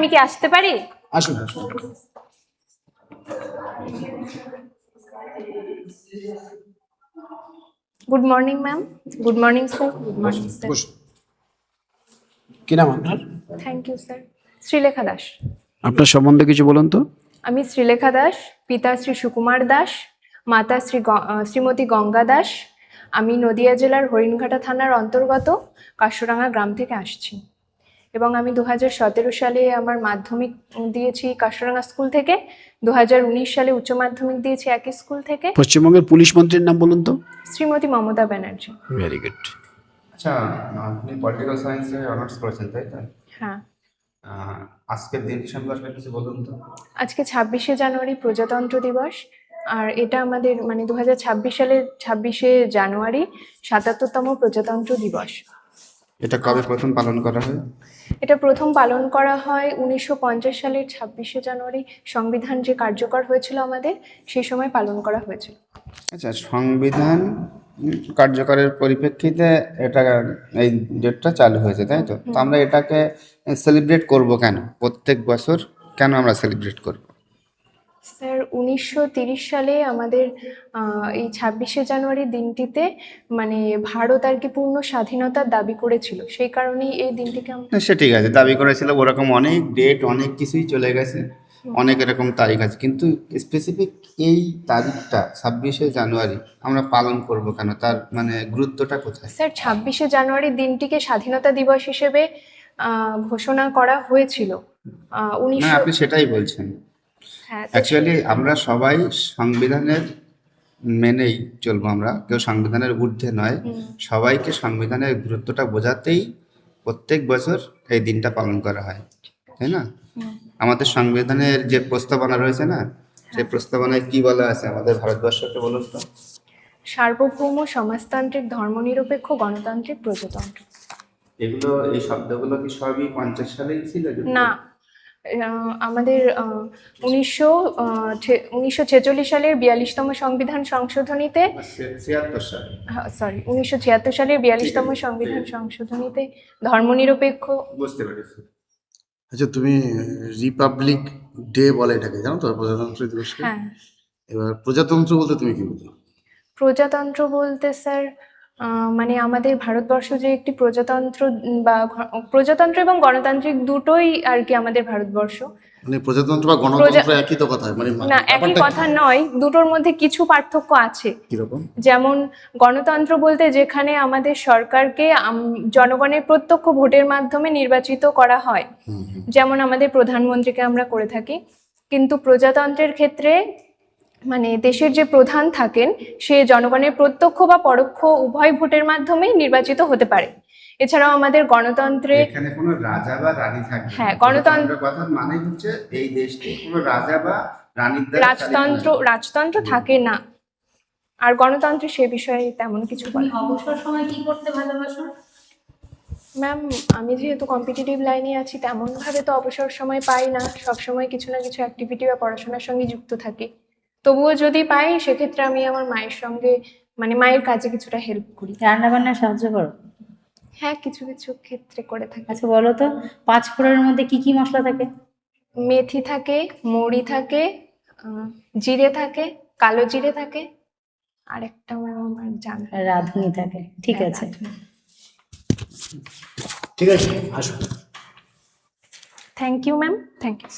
আমি কি আসতে পারি? আসুন আসুন। Good morning ma'am. Good morning sir. Good morning sir. বসুন। কি নাম আপনার? Thank you sir. Sreelekha Das. আপনার সম্বন্ধে কিছু বলুন তো। আমি শ্রীলেখা দাস, পিতা শ্রী সুকুমার দাস, মাতা শ্রীমতী গঙ্গা দাস। আমি নদিয়া জেলার হরিণঘাটা থানার অন্তর্গত কাশরাঙ্গা গ্রাম থেকে আসছি এবং আমি 2017 সালে আমার মাধ্যমিক দিয়েছি কাশরাঙ্গা স্কুল থেকে, 2019 সালে উচ্চ মাধ্যমিক দিয়েছি একই স্কুল থেকে। পশ্চিমবঙ্গের পুলিশ মন্ত্রীর নাম বলুন তো। শ্রীমতী মমতা ব্যানার্জি। Very good. আচ্ছা, আপনি পলিটিক্যাল সায়েন্সে অনার্স করেছেন তাই তো? হ্যাঁ। আজকের দিন সম্পর্কে কিছু বলুন তো। আজকে 26শে জানুয়ারি প্রজাতন্ত্র দিবস। আর এটা আমাদের মানে 2026 সালের 26শে জানুয়ারি 77তম প্রজাতন্ত্র দিবস। এটা কবে প্রথম পালন করা হয়? এটা প্রথম পালন করা হয় 1950 সালের 26শে জানুয়ারি। সংবিধান যে কার্যকর হয়েছিল আমাদের, সেই সময় পালন করা হয়েছিল। আচ্ছা, সংবিধান কার্যকরের পরিপ্রেক্ষিতে এটা এই ডেটটা চালু হয়েছে তাই তো? তো আমরা এটাকে সেলিব্রেট করব কেন? প্রত্যেক বছর কেন আমরা সেলিব্রেট করব? স্যার 1930 সালে আমাদের এই 26শে জানুয়ারি দিনটিতে মানে ভারত আর কি পূর্ণ স্বাধীনতার দাবি করেছিল, সেই কারণেই এই দিনটিকে আমরা। না, সে ঠিক আছে, দাবি করেছিল, ওরকম অনেক ডেট অনেক কিছুই চলে গেছে, অনেক এরকম তারিখ আছে, কিন্তু স্পেসিফিক এই তারিখটা 26শে জানুয়ারি আমরা পালন করব কেন? তার মানে গুরুত্বটা কোথায়? স্যার 26শে জানুয়ারি দিনটিকে স্বাধীনতা দিবস হিসেবে ঘোষণা করা হয়েছিল না, 1900। আপনি সেটাই বলছেন। হ্যাঁ, তো অ্যাকচুয়ালি আমরা সবাই সংবিধানের মেনেই চলবো, আমরা কেউ সংবিধানের ঊর্ধ্বে নয়। সবাইকে সংবিধানের গুরুত্বটা বোঝাতেই প্রত্যেক বছর এই দিনটা পালন করা হয়, তাই না? আমাদের সংবিধানের যে প্রস্তাবনা রয়েছে না, সেই প্রস্তাবনায় কি বলা আছে আমাদের ভারতবর্ষকে বলুন তো। সার্বভৌম সমাজতান্ত্রিক ধর্মনিরপেক্ষ গণতান্ত্রিক প্রজাতন্ত্র। এগুলো, এই শব্দগুলো কি সবই 50 সালেই ছিল? না, আমাদের 1946 সালের 42তম সংবিধান সংশোধনীতে, 76 সালে। সরি 1976 সালের 42তম সংবিধান সংশোধনীতে ধর্মনিরপেক্ষ। বুঝতে পেরেছি। আচ্ছা, তুমি রিপাবলিক ডে বলে এটাকে, জানো তো, প্রজাতন্ত্র দিবসকে? হ্যাঁ। এবার প্রজাতন্ত্র বলতে তুমি কি বুঝো? প্রজাতন্ত্র বলতে স্যার মানে আমাদের ভারতবর্ষ যে একটি প্রজাতন্ত্র বা প্রজাতন্ত্র এবং গণতান্ত্রিক দুটোই আর কি আমাদের ভারতবর্ষ। মানে প্রজাতন্ত্র বা গণতন্ত্র একই তো কথা, মানে না, একই কথা নয়, দুটোর মধ্যে কিছু পার্থক্য আছে। কিরকম? যেমন গণতন্ত্র বলতে যেখানে আমাদের সরকারকে জনগণের প্রত্যক্ষ ভোটের মাধ্যমে নির্বাচিত করা হয়, যেমন আমাদের প্রধানমন্ত্রীকে আমরা করে থাকি। কিন্তু প্রজাতন্ত্রের ক্ষেত্রে মানে দেশের যে প্রধান থাকেন, সে জনগণের প্রত্যক্ষ বা পরোক্ষ উভয় ভোটের মাধ্যমেই নির্বাচিত হতে পারে। এছাড়াও আমাদের গণতন্ত্রে এখানে কোনো রাজা বা রানী থাকে না। হ্যাঁ, গণতন্ত্র কথা মানে হচ্ছে এই দেশটি কোনো রাজা বা রানীর দ্বারা রাজতন্ত্র থাকে না। আর গণতন্ত্রে সে বিষয়ে তেমন কিছু বলে। অবসর সময় কি করতে ভালোবাসো? ম্যাম, আমি যেহেতু কম্পিটিটিভ লাইনে আছি, তেমন ভাবে তো অবসর সময় পাই না। সব সময় কিছু না কিছু অ্যাক্টিভিটি বা পড়াশোনার সঙ্গে যুক্ত থাকি। তবুও যদি পাই, সেক্ষেত্রে আমি আমার মায়ের সঙ্গে মানে মায়ের কাজে কিছুটা হেল্প করি। রান্না বান্নায় সাহায্য করো? হ্যাঁ, কিছু কিছু ক্ষেত্রে করে থাকি। আচ্ছা বলো তো, 5 ফোড়নের মধ্যে কি কি মশলা থাকে? মেথি থাকে, মৌরি থাকে, জিরে থাকে, কালো জিরে থাকে, আর একটা আমার জানা। রাঁধুনি থাকে। ঠিক হ্যাঁ, আছে। ঠিক আছে, আসুন। Thank you ma'am, thank you.